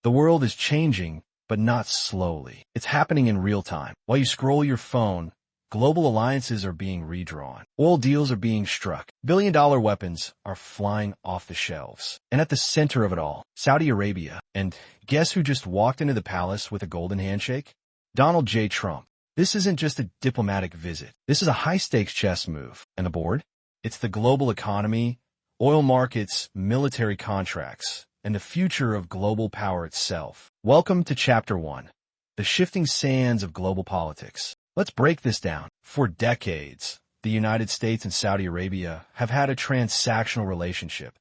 The world is changing, but not slowly. It's happening in real time. While you scroll your phone, global alliances are being redrawn. Oil deals are being struck. Billion-dollar weapons are flying off the shelves. And at the center of it all, Saudi Arabia. And guess who just walked into the palace with a golden handshake? Donald J. Trump. This isn't just a diplomatic visit. This is a high-stakes chess move. And the board? It's the global economy, oil markets, military contracts, and the future of global power itself. Welcome to Chapter 1, the shifting sands of global politics. Let's break this down. For decades, the United States and Saudi Arabia have had a transactional relationship.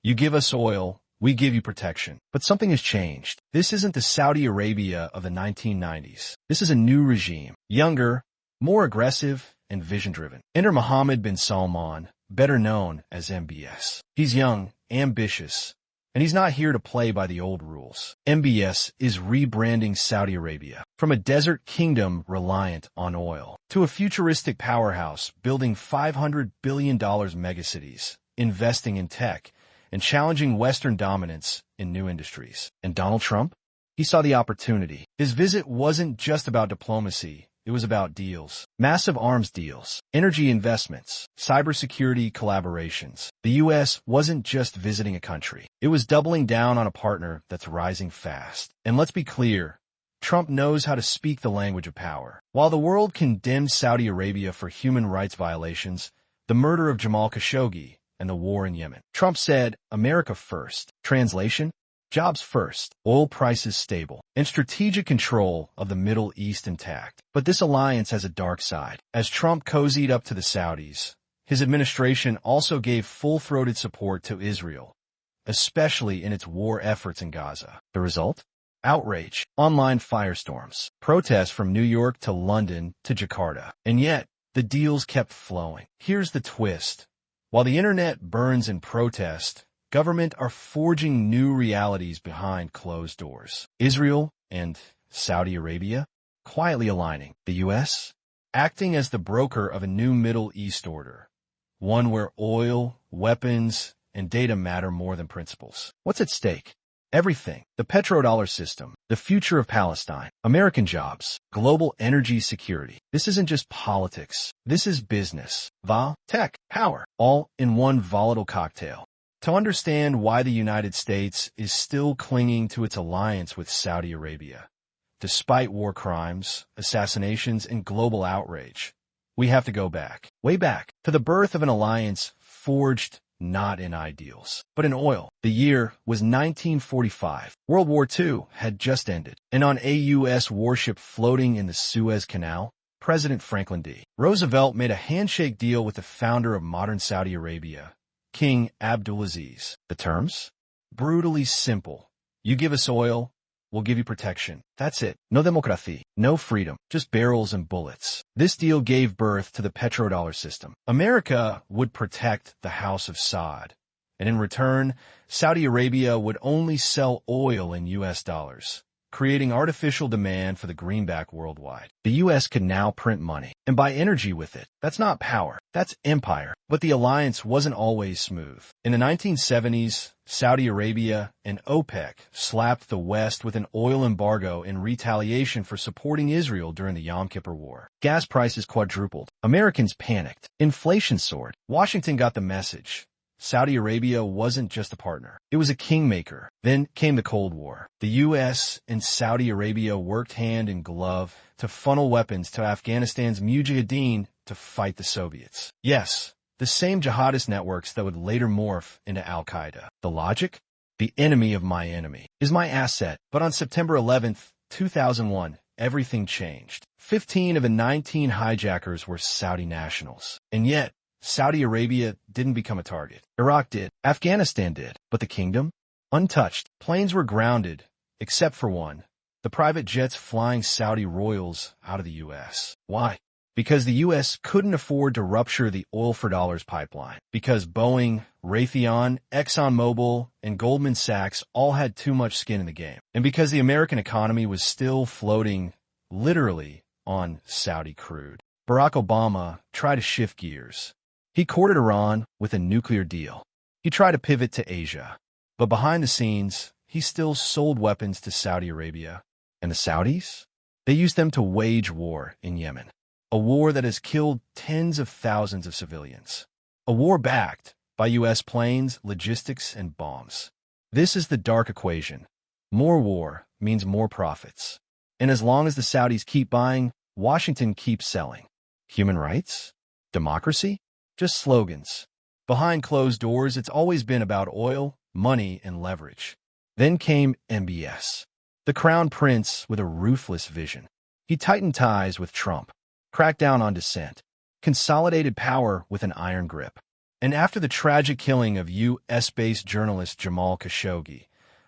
You give us oil, we give you protection. But something has changed. This isn't the Saudi Arabia of the 1990s. This is a new regime, younger, more aggressive, and vision-driven. Enter Mohammed bin Salman, better known as MBS. He's young, ambitious, and he's not here to play by the old rules. MBS is rebranding Saudi Arabia from a desert kingdom reliant on oil to a futuristic powerhouse building $500 billion megacities, investing in tech, and challenging Western dominance in new industries. And Donald Trump? He saw the opportunity. His visit wasn't just about diplomacy. It was about deals. Massive arms deals, energy investments, cybersecurity collaborations. The U.S. wasn't just visiting a country. It was doubling down on a partner that's rising fast. And let's be clear, Trump knows how to speak the language of power. While the world condemned Saudi Arabia for human rights violations, the murder of Jamal Khashoggi, and the war in Yemen, Trump said, America first. Translation? Jobs first, oil prices stable, and strategic control of the Middle East intact. But this alliance has a dark side. As Trump cozied up to the Saudis, his administration also gave full-throated support to Israel, especially in its war efforts in Gaza. The result? Outrage, online firestorms, protests from New York to London to Jakarta. And yet, the deals kept flowing. Here's the twist. While the internet burns in protest, government are forging new realities behind closed doors. Israel and Saudi Arabia quietly aligning. The U.S. acting as the broker of a new Middle East order, one where oil, weapons, and data matter more than principles. What's at stake? Everything. The Petrodollars system, the future of Palestine, American jobs, global energy security. This isn't just politics. This is business, tech, power, all in one volatile cocktail. To understand why the United States is still clinging to its alliance with Saudi Arabia, despite war crimes, assassinations, and global outrage, we have to go back, way back, to the birth of an alliance forged not in ideals, but in oil. The year was 1945. World War II had just ended, and on a U.S. warship floating in the Suez Canal, President Franklin D. Roosevelt made a handshake deal with the founder of modern Saudi Arabia, King Abdulaziz. The terms? Brutally simple. You give us oil, we'll give you protection. That's it. No democracy, no freedom, just barrels and bullets. This deal gave birth to the petrodollar system. America would protect the House of Saud, and in return, Saudi Arabia would only sell oil in U.S. dollars, creating artificial demand for the greenback worldwide. The U.S. could now print money and buy energy with it. That's not power, that's empire. But the alliance wasn't always smooth. In the 1970s, Saudi Arabia and OPEC slapped the West with an oil embargo in retaliation for supporting Israel during the Yom Kippur War. Gas prices quadrupled. Americans panicked. Inflation soared. Washington got the message. Saudi Arabia wasn't just a partner. It was a kingmaker. Then came the Cold War. The U.S. and Saudi Arabia worked hand in glove to funnel weapons to Afghanistan's Mujahideen to fight the Soviets. Yes, the same jihadist networks that would later morph into Al-Qaeda. The logic? The enemy of my enemy is my asset. But on September 11th, 2001, everything changed. 15 of the 19 hijackers were Saudi nationals. And yet, Saudi Arabia didn't become a target. Iraq did. Afghanistan did. But the kingdom? Untouched. Planes were grounded, except for one. The private jets flying Saudi royals out of the U.S. Why? Because the U.S. couldn't afford to rupture the oil for dollars pipeline. Because Boeing, Raytheon, ExxonMobil, and Goldman Sachs all had too much skin in the game. And because the American economy was still floating, literally, on Saudi crude. Barack Obama tried to shift gears. He courted Iran with a nuclear deal. He tried to pivot to Asia. But behind the scenes, he still sold weapons to Saudi Arabia. And the Saudis? They used them to wage war in Yemen. A war that has killed tens of thousands of civilians. A war backed by U.S. planes, logistics, and bombs. This is the dark equation. More war means more profits. And as long as the Saudis keep buying, Washington keeps selling. Human rights? Democracy? Just slogans. Behind closed doors, it's always been about oil, money, and leverage. Then came MBS, the crown prince with a ruthless vision. He tightened ties with Trump, cracked down on dissent, consolidated power with an iron grip. And after the tragic killing of U.S.-based journalist Jamal Khashoggi,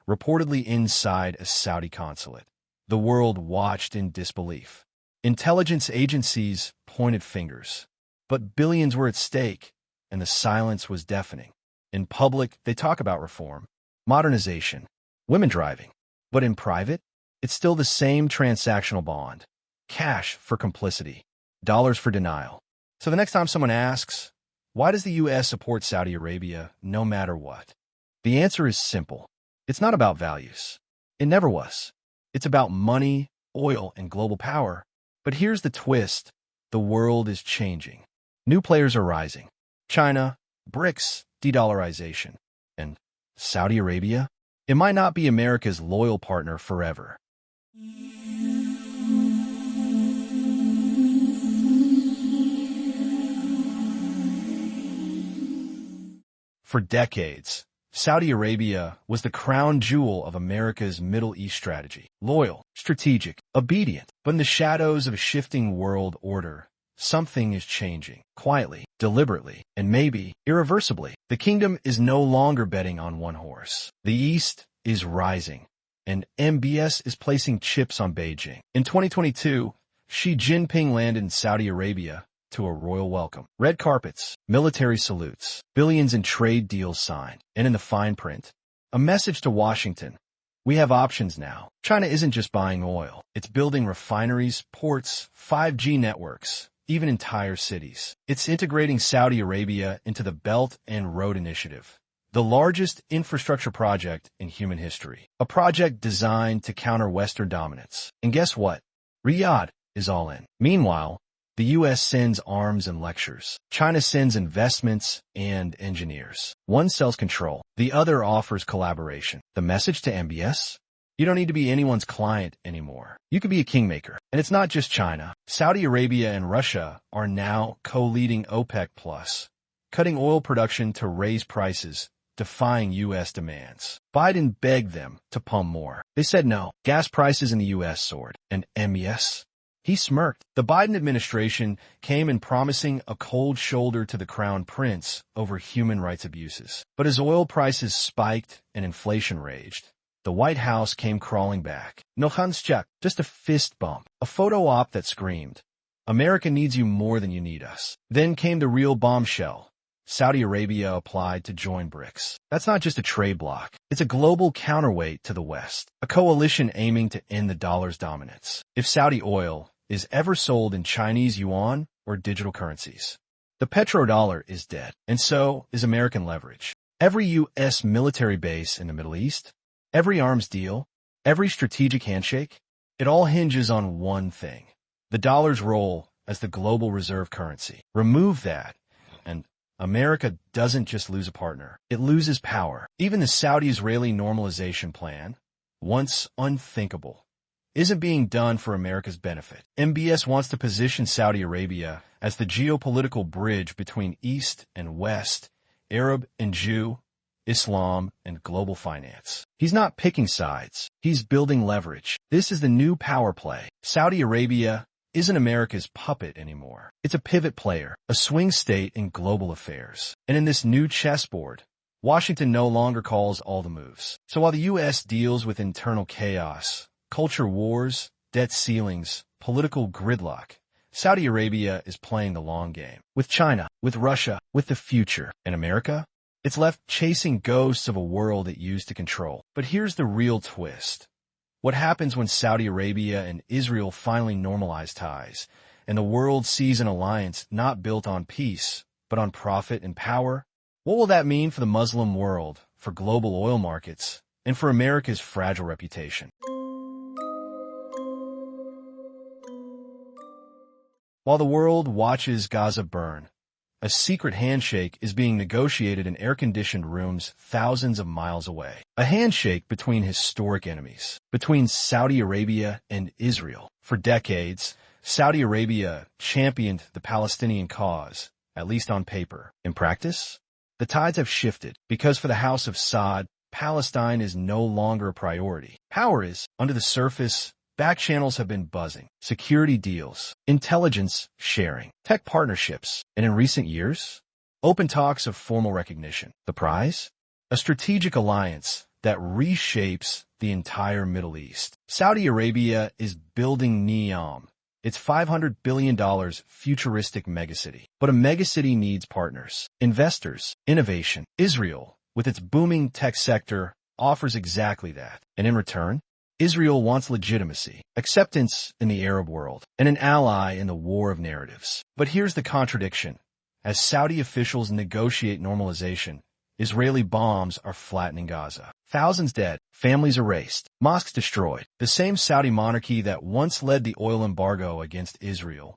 reportedly inside a Saudi consulate, the world watched in disbelief. Intelligence agencies pointed fingers, but billions were at stake, and the silence was deafening. In public, they talk about reform, modernization, women driving. But in private, it's still the same transactional bond. Cash for complicity, dollars for denial. So the next time someone asks, why does the U.S. support Saudi Arabia no matter what? The answer is simple. It's not about values. It never was. It's about money, oil, and global power. But here's the twist. The world is changing. New players are rising. China, BRICS, de-dollarization. And Saudi Arabia? It might not be America's loyal partner forever. For decades, Saudi Arabia was the crown jewel of America's Middle East strategy. Loyal, strategic, obedient. But in the shadows of a shifting world order, something is changing. Quietly, deliberately, and maybe irreversibly. The kingdom is no longer betting on one horse. The East is rising, and MBS is placing chips on Beijing. In 2022, Xi Jinping landed in Saudi Arabia to a royal welcome. Red carpets, military salutes, billions in trade deals signed, and in the fine print, a message to Washington. We have options now. China isn't just buying oil. It's building refineries, ports, 5G networks, even entire cities. It's integrating Saudi Arabia into the Belt and Road Initiative, the largest infrastructure project in human history. A project designed to counter Western dominance. And guess what? Riyadh is all in. Meanwhile, the U.S. sends arms and lectures. China sends investments and engineers. One sells control. The other offers collaboration. The message to MBS? You don't need to be anyone's client anymore. You can be a kingmaker. And it's not just China. Saudi Arabia and Russia are now co-leading OPEC+, cutting oil production to raise prices, defying U.S. demands. Biden begged them to pump more. They said no. Gas prices in the U.S. soared. And MBS? He smirked. The Biden administration came in promising a cold shoulder to the crown prince over human rights abuses. But as oil prices spiked and inflation raged, the White House came crawling back. No handshake, just a fist bump. A photo op that screamed, America needs you more than you need us. Then came the real bombshell. Saudi Arabia applied to join BRICS. That's not just a trade bloc. It's a global counterweight to the West, a coalition aiming to end the dollar's dominance. If Saudi oil is ever sold in Chinese yuan or digital currencies, the petrodollar is dead, and so is American leverage. Every U.S. military base in the Middle East, every arms deal, every strategic handshake, it all hinges on one thing: the dollar's role as the global reserve currency. Remove that, and America doesn't just lose a partner, it loses power. Even the Saudi-Israeli normalization plan, once unthinkable, isn't being done for America's benefit. MBS wants to position Saudi Arabia as the geopolitical bridge between East and West, Arab and Jew, Islam and global finance. He's not picking sides. He's building leverage. This is the new power play. Saudi Arabia isn't America's puppet anymore. It's a pivot player, a swing state in global affairs. And in this new chessboard, Washington no longer calls all the moves. So while the U.S. deals with internal chaos, culture wars, debt ceilings, political gridlock, Saudi Arabia is playing the long game. With China, with Russia, with the future. And America? It's left chasing ghosts of a world it used to control. But here's the real twist. What happens when Saudi Arabia and Israel finally normalize ties, and the world sees an alliance not built on peace, but on profit and power? What will that mean for the Muslim world, for global oil markets, and for America's fragile reputation. While the world watches Gaza burn, a secret handshake is being negotiated in air-conditioned rooms thousands of miles away. A handshake between historic enemies, between Saudi Arabia and Israel. For decades, Saudi Arabia championed the Palestinian cause, at least on paper. In practice, the tides have shifted because for the House of Saud, Palestine is no longer a priority. Power is, under the surface. Back channels have been buzzing, security deals, intelligence sharing, tech partnerships, and in recent years, open talks of formal recognition. The prize? A strategic alliance that reshapes the entire Middle East. Saudi Arabia is building Neom, its $500 billion futuristic megacity. But a megacity needs partners, investors, innovation. Israel, with its booming tech sector, offers exactly that. And in return, Israel wants legitimacy, acceptance in the Arab world, and an ally in the war of narratives. But here's the contradiction. As Saudi officials negotiate normalization, Israeli bombs are flattening Gaza. Thousands dead, families erased, mosques destroyed. The same Saudi monarchy that once led the oil embargo against Israel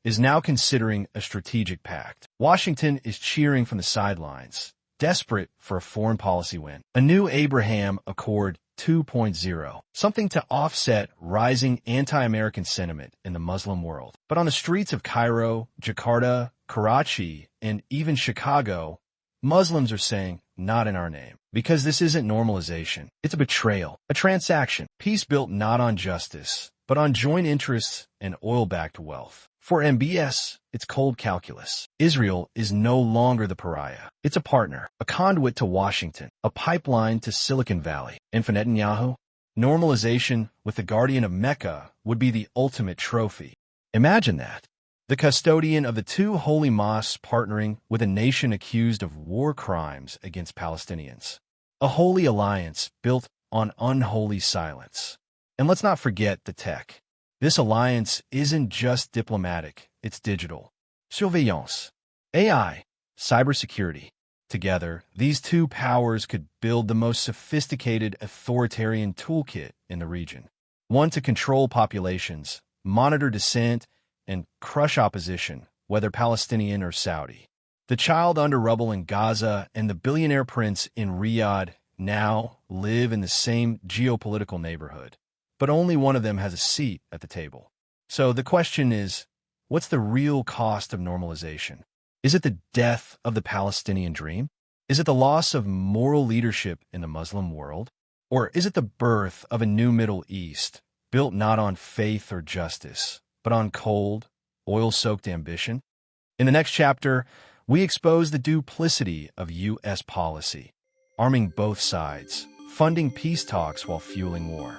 is now considering a strategic pact. Washington is cheering from the sidelines, desperate for a foreign policy win. A new Abraham Accord 2.0, something to offset rising anti-American sentiment in the Muslim world. But on the streets of Cairo, Jakarta, Karachi, and even Chicago, Muslims are saying, not in our name. Because this isn't normalization. It's a betrayal, a transaction. Peace built not on justice, but on joint interests and oil-backed wealth. For MBS, it's cold calculus. Israel is no longer the pariah. It's a partner, a conduit to Washington, a pipeline to Silicon Valley. And for Netanyahu, normalization with the guardian of Mecca would be the ultimate trophy. Imagine that. The custodian of the two holy mosques partnering with a nation accused of war crimes against Palestinians. A holy alliance built on unholy silence. And let's not forget the tech. This alliance isn't just diplomatic, it's digital. Surveillance, AI, cybersecurity. Together, these two powers could build the most sophisticated authoritarian toolkit in the region. One to control populations, monitor dissent, and crush opposition, whether Palestinian or Saudi. The child under rubble in Gaza and the billionaire prince in Riyadh now live in the same geopolitical neighborhood. But only one of them has a seat at the table. So the question is, what's the real cost of normalization? Is it the death of the Palestinian dream? Is it the loss of moral leadership in the Muslim world? Or is it the birth of a new Middle East, built not on faith or justice, but on cold, oil-soaked ambition? In the next chapter, we expose the duplicity of U.S. policy, arming both sides, funding peace talks while fueling war.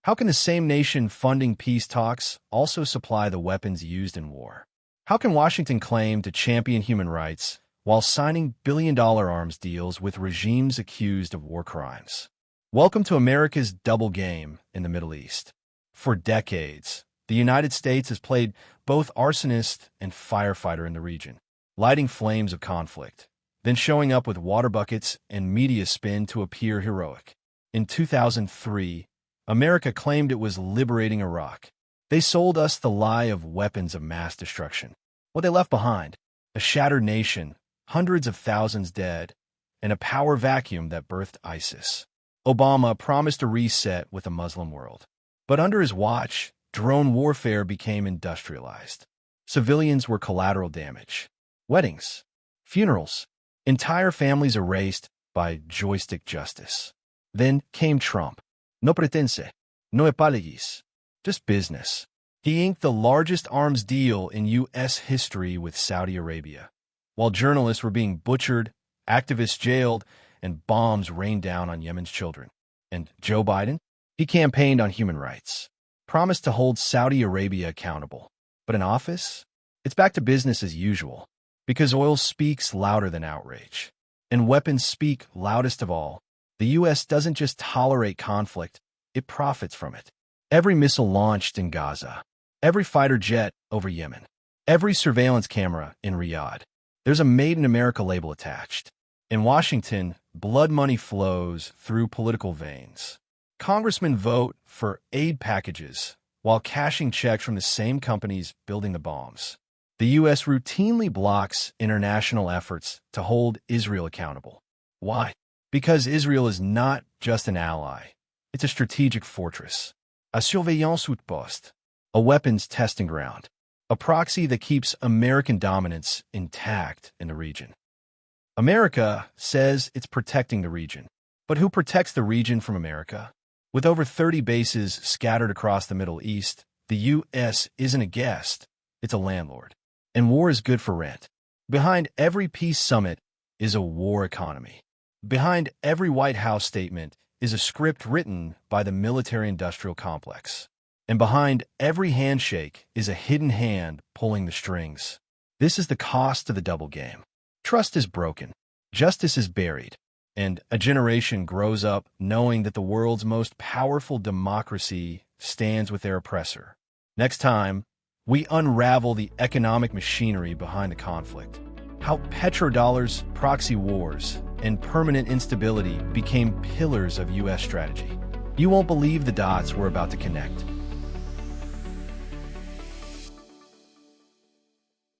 How can the same nation funding peace talks also supply the weapons used in war? How can Washington claim to champion human rights while signing billion-dollar arms deals with regimes accused of war crimes? Welcome to America's double game in the Middle East. For decades, the United States has played both arsonist and firefighter in the region, lighting flames of conflict, then showing up with water buckets and media spin to appear heroic. In 2003, America claimed it was liberating Iraq. They sold us the lie of weapons of mass destruction. What they left behind, a shattered nation, hundreds of thousands dead, and a power vacuum that birthed ISIS. Obama promised a reset with the Muslim world. But under his watch, drone warfare became industrialized. Civilians were collateral damage. Weddings, funerals, entire families erased by joystick justice. Then came Trump. No pretense, no apologies, just business. He inked the largest arms deal in U.S. history with Saudi Arabia. While journalists were being butchered, activists jailed, and bombs rained down on Yemen's children. And Joe Biden? He campaigned on human rights, promised to hold Saudi Arabia accountable. But in office, it's back to business as usual, because oil speaks louder than outrage. And weapons speak loudest of all. The U.S. doesn't just tolerate conflict, it profits from it. Every missile launched in Gaza, every fighter jet over Yemen, every surveillance camera in Riyadh, There's a Made in America label attached. In Washington, blood money flows through political veins. Congressmen vote for aid packages while cashing checks from the same companies building the bombs. The U.S. routinely blocks international efforts to hold Israel accountable. Why? Because Israel is not just an ally. It's a strategic fortress, a surveillance outpost, a weapons testing ground, a proxy that keeps American dominance intact in the region. America says it's protecting the region. But who protects the region from America? With over 30 bases scattered across the Middle East, the U.S. isn't a guest, it's a landlord. And war is good for rent. Behind every peace summit is a war economy. Behind every White House statement is a script written by the military-industrial complex. And behind every handshake is a hidden hand pulling the strings. This is the cost of the double game. Trust is broken. Justice is buried. And a generation grows up knowing that the world's most powerful democracy stands with their oppressor. Next time, we unravel the economic machinery behind the conflict. How petrodollars, proxy wars, and permanent instability became pillars of U.S. strategy. You won't believe the dots we're about to connect.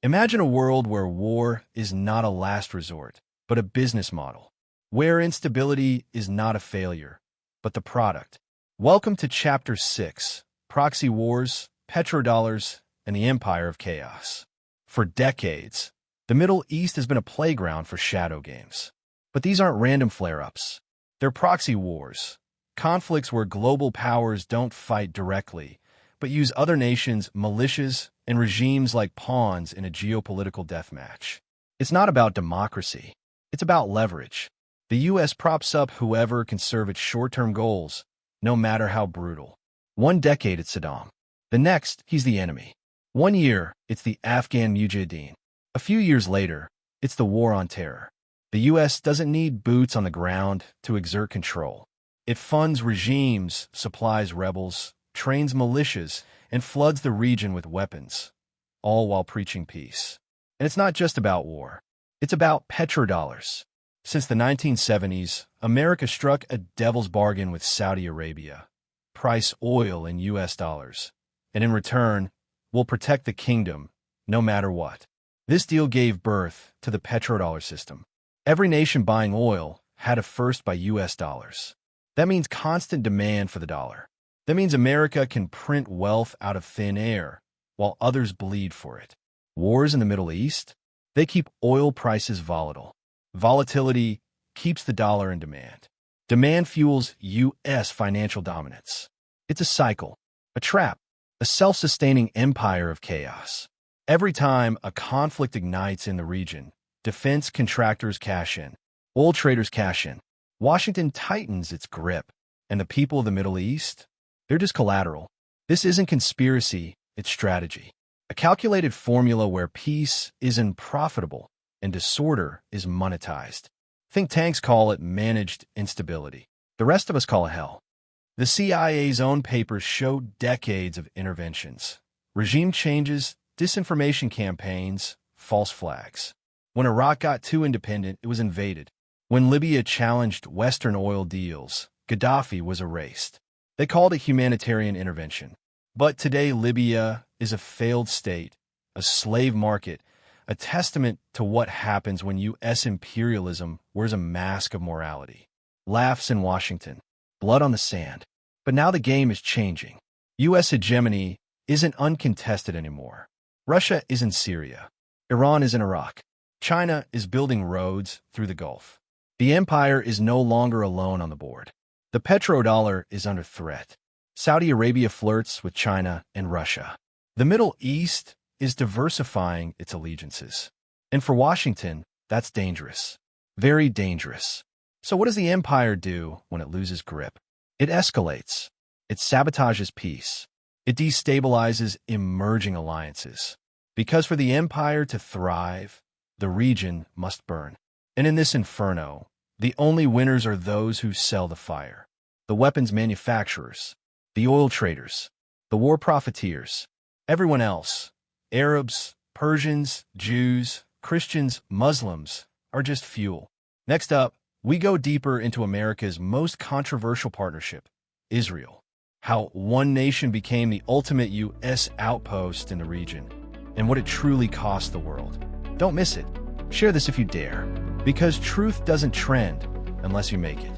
Imagine a world where war is not a last resort, but a business model. Where instability is not a failure, but the product. Welcome to Chapter 6, Proxy Wars, Petrodollars, and the Empire of Chaos. For decades, the Middle East has been a playground for shadow games. But these aren't random flare-ups. They're proxy wars, conflicts where global powers don't fight directly, but use other nations, militias, and regimes like pawns in a geopolitical deathmatch. It's not about democracy. It's about leverage. The U.S. props up whoever can serve its short-term goals, no matter how brutal. 1 decade, it's Saddam. The next, he's the enemy. 1 year, it's the Afghan Mujahideen. A few years later, it's the war on terror. The U.S. doesn't need boots on the ground to exert control. It funds regimes, supplies rebels, trains militias, and floods the region with weapons, all while preaching peace. And it's not just about war. It's about petrodollars. Since the 1970s, America struck a devil's bargain with Saudi Arabia. Price oil in U.S. dollars. And in return, we'll protect the kingdom, no matter what. This deal gave birth to the petrodollar system. Every nation buying oil had a first by U.S. dollars. That means constant demand for the dollar. That means America can print wealth out of thin air, while others bleed for it. Wars in the Middle East? They keep oil prices volatile. Volatility keeps the dollar in demand. Demand fuels U.S. financial dominance. It's a cycle, a trap, a self-sustaining empire of chaos. Every time a conflict ignites in the region, defense contractors cash in, oil traders cash in. Washington tightens its grip, and the people of the Middle East? They're just collateral. This isn't conspiracy, it's strategy. A calculated formula where peace isn't profitable and disorder is monetized. Think tanks call it managed instability. The rest of us call it hell. The CIA's own papers show decades of interventions. Regime changes, disinformation campaigns, false flags. When Iraq got too independent, it was invaded. When Libya challenged Western oil deals, Gaddafi was erased. They called it humanitarian intervention. But today, Libya is a failed state, a slave market, a testament to what happens when U.S. imperialism wears a mask of morality. Laughs in Washington, blood on the sand. But now the game is changing. U.S. hegemony isn't uncontested anymore. Russia is in Syria. Iran is in Iraq. China is building roads through the Gulf. The empire is no longer alone on the board. The petrodollar is under threat. Saudi Arabia flirts with China and Russia. The Middle East is diversifying its allegiances. And for Washington, that's dangerous. Very dangerous. So what does the empire do when it loses grip? It escalates. It sabotages peace. It destabilizes emerging alliances. Because for the empire to thrive, the region must burn. And in this inferno, the only winners are those who sell the fire. The weapons manufacturers, the oil traders, the war profiteers, everyone else, Arabs, Persians, Jews, Christians, Muslims are just fuel. Next up, we go deeper into America's most controversial partnership, Israel. How one nation became the ultimate U.S. outpost in the region, and what it truly cost the world. Don't miss it. Share this if you dare, because truth doesn't trend unless you make it.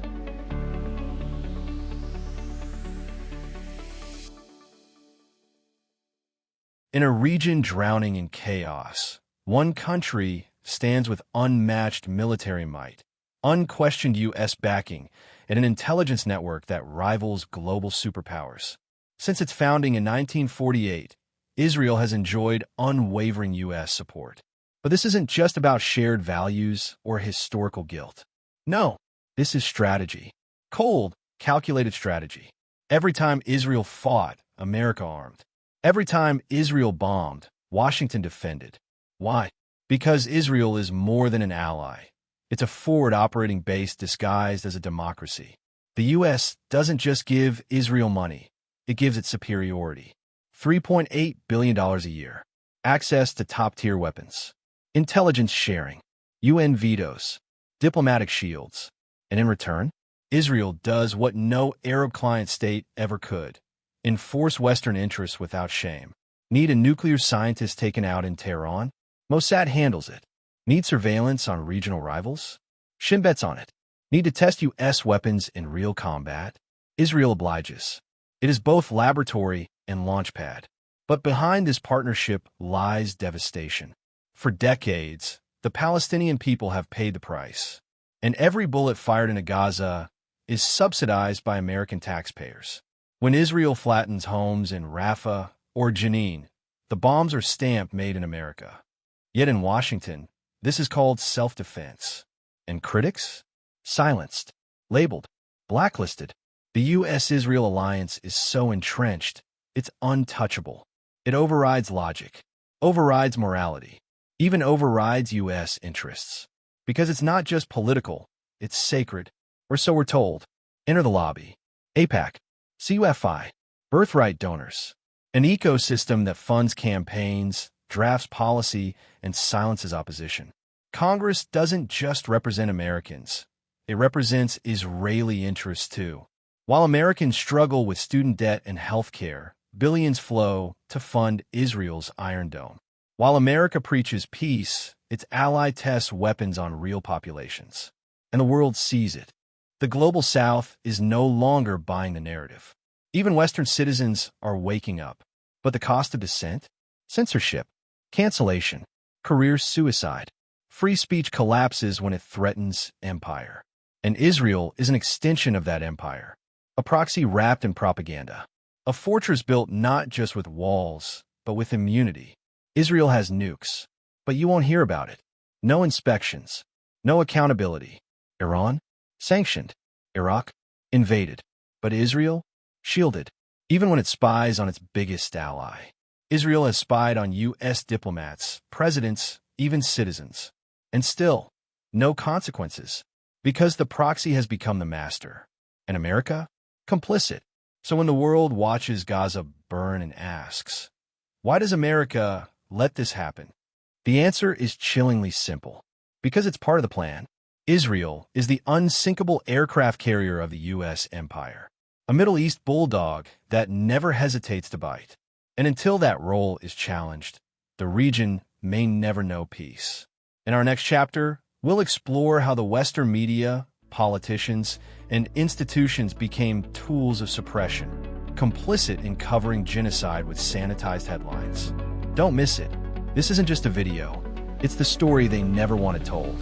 In a region drowning in chaos, one country stands with unmatched military might, unquestioned U.S. backing, and an intelligence network that rivals global superpowers. Since its founding in 1948, Israel has enjoyed unwavering U.S. support. But this isn't just about shared values or historical guilt. No, this is strategy. Cold, calculated strategy. Every time Israel fought, America armed. Every time Israel bombed, Washington defended. Why? Because Israel is more than an ally. It's a forward operating base disguised as a democracy. The U.S. doesn't just give Israel money, it gives it superiority. $3.8 billion a year. Access to top-tier weapons. Intelligence sharing. UN vetoes. Diplomatic shields. And in return, Israel does what no Arab client state ever could. Enforce Western interests without shame. Need a nuclear scientist taken out in Tehran? Mossad handles it. Need surveillance on regional rivals? Shin bets on it. Need to test U.S. weapons in real combat? Israel obliges. It is both laboratory and launchpad. But behind this partnership lies devastation. For decades, the Palestinian people have paid the price. And every bullet fired into Gaza is subsidized by American taxpayers. When Israel flattens homes in Rafah or Jenin, the bombs are stamped made in America. Yet in Washington, this is called self-defense. And critics? Silenced, labeled, blacklisted. The USIsrael Alliance is so entrenched, it's untouchable. It overrides logic, overrides morality, even overrides U.S. interests. Because it's not just political, it's sacred. Or so we're told. Enter the lobby. AIPAC, CUFI, birthright donors. An ecosystem that funds campaigns, drafts policy, and silences opposition. Congress doesn't just represent Americans. It represents Israeli interests too. While Americans struggle with student debt and health care, billions flow to fund Israel's Iron Dome. While America preaches peace, its ally tests weapons on real populations. And the world sees it. The global South is no longer buying the narrative. Even Western citizens are waking up. But the cost of dissent? Censorship, cancellation, career suicide. Free speech collapses when it threatens empire. And Israel is an extension of that empire. A proxy wrapped in propaganda. A fortress built not just with walls, but with immunity. Israel has nukes, but you won't hear about it. No inspections. No accountability. Iran? Sanctioned. Iraq? Invaded. But Israel? Shielded. Even when it spies on its biggest ally. Israel has spied on U.S. diplomats, presidents, even citizens. And still, no consequences. Because the proxy has become the master. And America? Complicit. So when the world watches Gaza burn and asks, why does America let this happen? The answer is chillingly simple. Because it's part of the plan. Israel is the unsinkable aircraft carrier of the U.S. empire. A Middle East bulldog that never hesitates to bite. And until that role is challenged, the region may never know peace. In our next chapter, we'll explore how the Western media, politicians, and institutions became tools of suppression, complicit in covering genocide with sanitized headlines. Don't miss it. This isn't just a video. It's the story they never wanted told.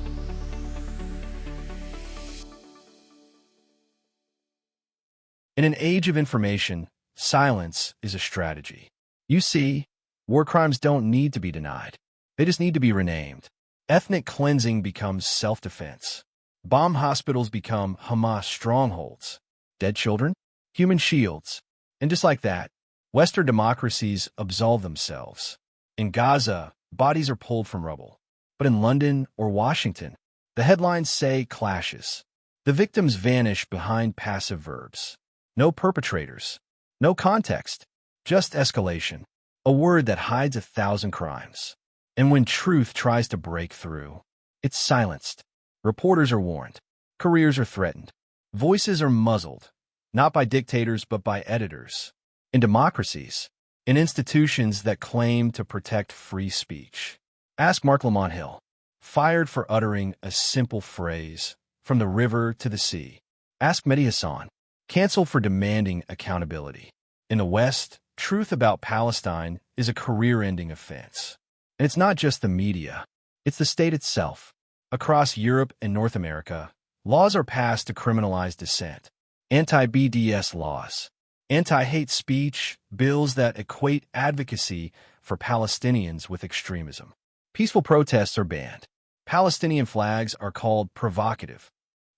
In an age of information, silence is a strategy. You see, war crimes don't need to be denied. They just need to be renamed. Ethnic cleansing becomes self-defense. Bomb hospitals become Hamas strongholds. Dead children? Human shields. And just like that, Western democracies absolve themselves. In Gaza, bodies are pulled from rubble. But in London or Washington, the headlines say clashes. The victims vanish behind passive verbs. No perpetrators. No context. Just escalation. A word that hides 1,000 crimes. And when truth tries to break through, it's silenced. Reporters are warned. Careers are threatened. Voices are muzzled, not by dictators but by editors. In democracies, in institutions that claim to protect free speech. Ask Mark Lamont Hill, fired for uttering a simple phrase, from the river to the sea. Ask Mehdi Hassan, canceled for demanding accountability. In the West, truth about Palestine is a career-ending offense. And it's not just the media. It's the state itself. Across Europe and North America, laws are passed to criminalize dissent. Anti-BDS laws, anti-hate speech, bills that equate advocacy for Palestinians with extremism. Peaceful protests are banned. Palestinian flags are called provocative.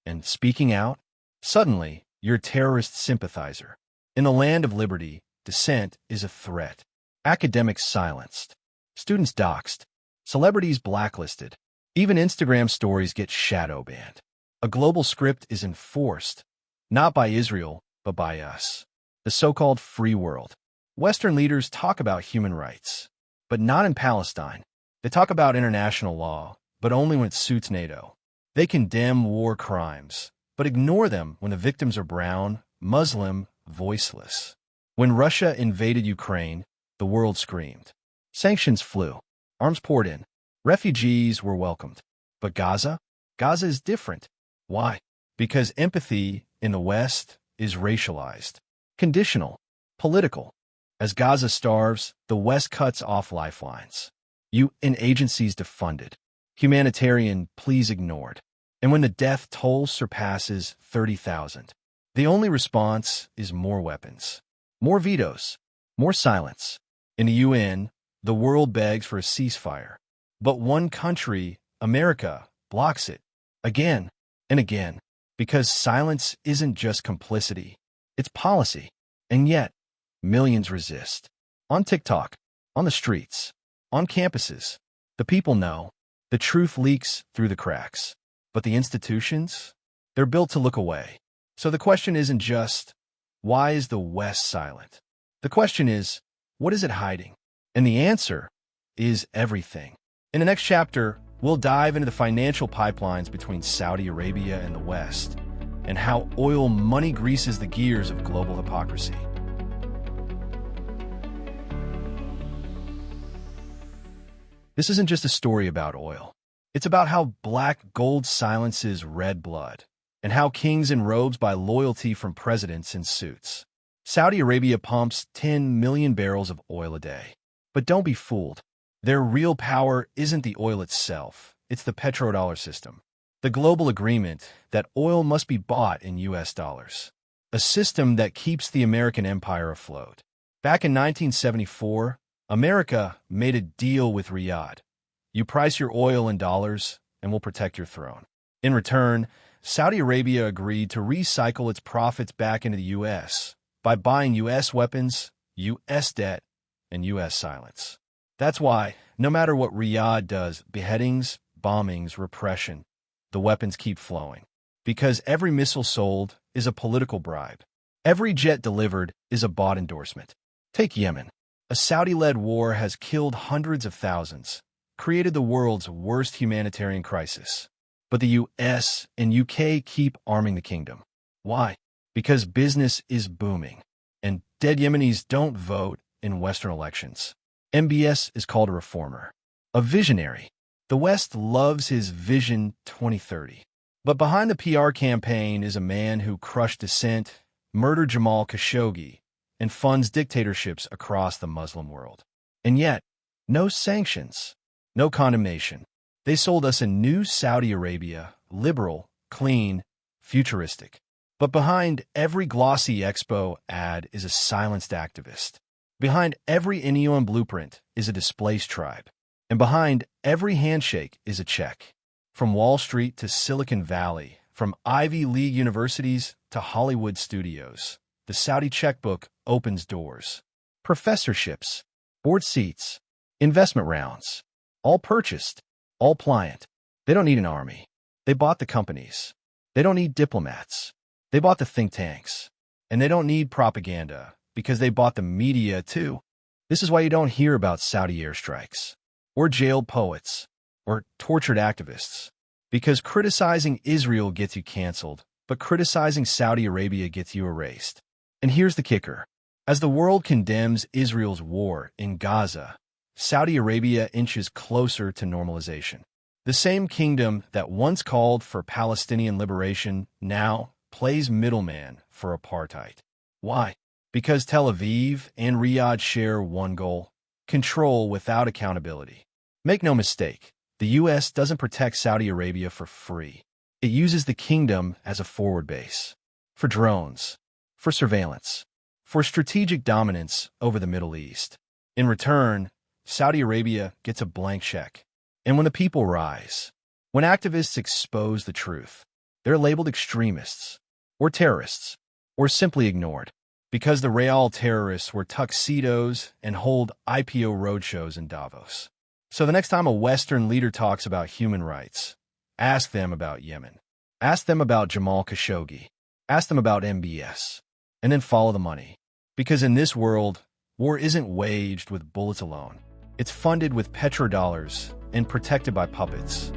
And speaking out, suddenly, you're a terrorist sympathizer. In the land of liberty, dissent is a threat. Academics silenced. Students doxxed. Celebrities blacklisted. Even Instagram stories get shadow banned. A global script is enforced, not by Israel, but by us. The so-called free world. Western leaders talk about human rights, but not in Palestine. They talk about international law, but only when it suits NATO. They condemn war crimes, but ignore them when the victims are brown, Muslim, voiceless. When Russia invaded Ukraine, the world screamed. Sanctions flew. Arms poured in. Refugees were welcomed. But Gaza? Gaza is different. Why? Because empathy in the West is racialized, conditional, political. As Gaza starves, the West cuts off lifelines. UN agencies defunded. Humanitarian pleas ignored. And when the death toll surpasses 30,000, the only response is more weapons, more vetoes, more silence. In the UN, the world begs for a ceasefire. But one country, America, blocks it again and again, because silence isn't just complicity, it's policy. And yet, millions resist. On TikTok, on the streets, on campuses. The people know. The truth leaks through the cracks. But the institutions? They're built to look away. So the question isn't just, why is the West silent? The question is, what is it hiding? And the answer is everything. In the next chapter, we'll dive into the financial pipelines between Saudi Arabia and the West, and how oil money greases the gears of global hypocrisy. This isn't just a story about oil. It's about how black gold silences red blood, and how kings in robes buy loyalty from presidents in suits. Saudi Arabia pumps 10 million barrels of oil a day. But don't be fooled. Their real power isn't the oil itself, it's the petrodollar system. The global agreement that oil must be bought in US dollars. A system that keeps the American empire afloat. Back in 1974, America made a deal with Riyadh. You price your oil in dollars, and we'll protect your throne. In return, Saudi Arabia agreed to recycle its profits back into the U.S. by buying U.S. weapons, U.S. debt, and U.S. silence. That's why, no matter what Riyadh does, beheadings, bombings, repression, the weapons keep flowing. Because every missile sold is a political bribe. Every jet delivered is a bought endorsement. Take Yemen. A Saudi-led war has killed hundreds of thousands, created the world's worst humanitarian crisis. But the US and UK keep arming the kingdom. Why? Because business is booming, and dead Yemenis don't vote in Western elections. MBS is called a reformer, a visionary. The West loves his Vision 2030. But behind the PR campaign is a man who crushed dissent, murdered Jamal Khashoggi, and funds dictatorships across the Muslim world. And yet, no sanctions, no condemnation. They sold us a new Saudi Arabia, liberal, clean, futuristic. But behind every glossy expo ad is a silenced activist. Behind every Innion blueprint is a displaced tribe. And behind every handshake is a check. From Wall Street to Silicon Valley, from Ivy League universities to Hollywood studios, the Saudi checkbook opens doors. Professorships, board seats, investment rounds, all purchased, all pliant. They don't need an army. They bought the companies. They don't need diplomats. They bought the think tanks. And they don't need propaganda because they bought the media too. This is why you don't hear about Saudi airstrikes. or jailed poets, or tortured activists. Because criticizing Israel gets you canceled, but criticizing Saudi Arabia gets you erased. And here's the kicker. As the world condemns Israel's war in Gaza, Saudi Arabia inches closer to normalization. The same kingdom that once called for Palestinian liberation now plays middleman for apartheid. Why? Because Tel Aviv and Riyadh share one goal: control without accountability. Make no mistake, the U.S. doesn't protect Saudi Arabia for free. It uses the kingdom as a forward base. For drones, for surveillance, for strategic dominance over the Middle East. In return, Saudi Arabia gets a blank check. And when the people rise, when activists expose the truth, they're labeled extremists, or terrorists, or simply ignored. Because the Real terrorists wear tuxedos and hold IPO roadshows in Davos. So the next time a Western leader talks about human rights, ask them about Yemen. Ask them about Jamal Khashoggi. Ask them about MBS. And then follow the money. Because in this world, war isn't waged with bullets alone. It's funded with Petrodollars and protected by puppets.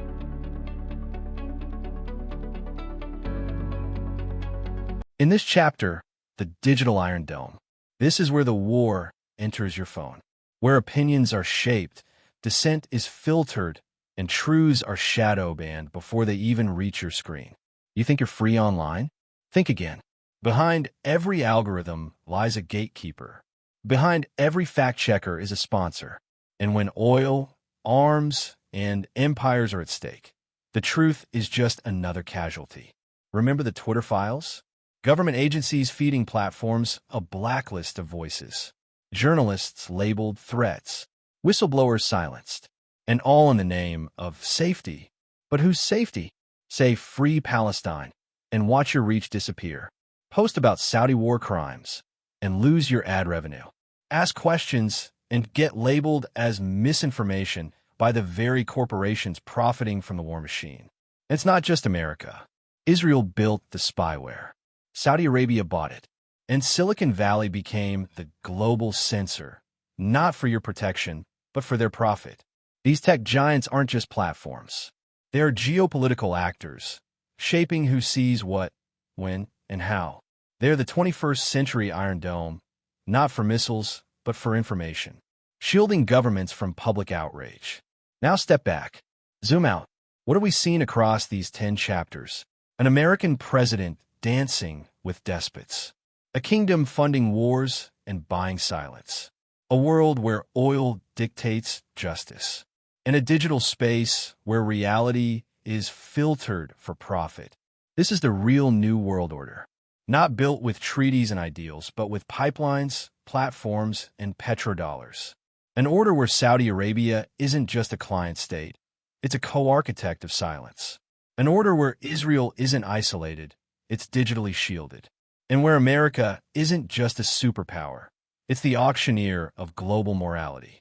In this chapter, the digital Iron Dome, this is where the war enters your phone, where opinions are shaped, dissent is filtered, and truths are shadow banned before they even reach your screen. You think you're free online? Think again. Behind every algorithm lies a gatekeeper. Behind every fact-checker is a sponsor. And when oil, arms, and empires are at stake, the truth is just another casualty. Remember the Twitter files? Government agencies feeding platforms a blacklist of voices. Journalists labeled threats. Whistleblowers silenced. And all in the name of safety. But whose safety? Say free Palestine and watch your reach disappear. Post about Saudi war crimes and lose your ad revenue. Ask questions and get labeled as misinformation by the very corporations profiting from the war machine. It's not just America. Israel built the spyware. Saudi Arabia bought it. And Silicon Valley became the global censor, not for your protection, but for their profit. These tech giants aren't just platforms. They are geopolitical actors, shaping who sees what, when, and how. They're the 21st century Iron Dome, not for missiles, but for information, shielding governments from public outrage. Now step back. Zoom out. What are we seeing across these 10 chapters? An American president dancing with despots. A kingdom funding wars and buying silence. A world where oil dictates justice. And a digital space where reality is filtered for profit. This is the real new world order. Not built with treaties and ideals, but with pipelines, platforms, and petrodollars. An order where Saudi Arabia isn't just a client state. It's a co-architect of silence. An order where Israel isn't isolated. It's digitally shielded. And where America isn't just a superpower. It's the auctioneer of global morality.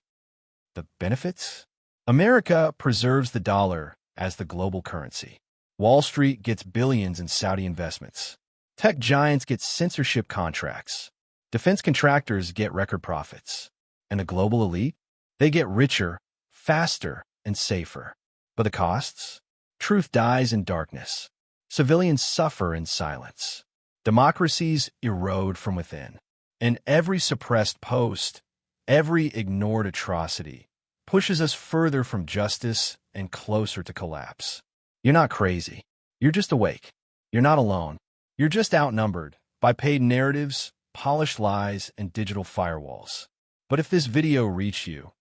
The benefits? America preserves the dollar as the global currency. Wall Street gets billions in Saudi investments. Tech giants get censorship contracts. Defense contractors get record profits. And the global elite? They get richer, faster, and safer. But the costs? Truth dies in darkness. Civilians suffer in silence. Democracies erode from within. And every suppressed post, every ignored atrocity, pushes us further from justice and closer to collapse. You're not crazy. You're just awake. You're not alone. You're just outnumbered by paid narratives, polished lies, and digital firewalls. But if this video reached you,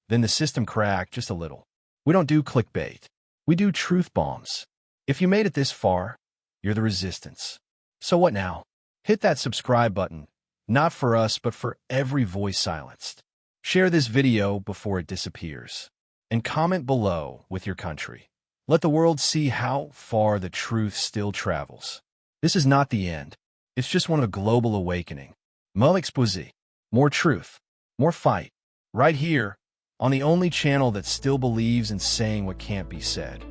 then the system cracked just a little. We don't do clickbait. We do truth bombs. If you made it this far, you're the resistance. So what now? Hit that subscribe button, not for us, but for every voice silenced. Share this video before it disappears. And comment below with your country. Let the world see how far the truth still travels. This is not the end. It's just one of a global awakening. More exposé, more truth, more fight. Right here, on the only channel that still believes in saying what can't be said.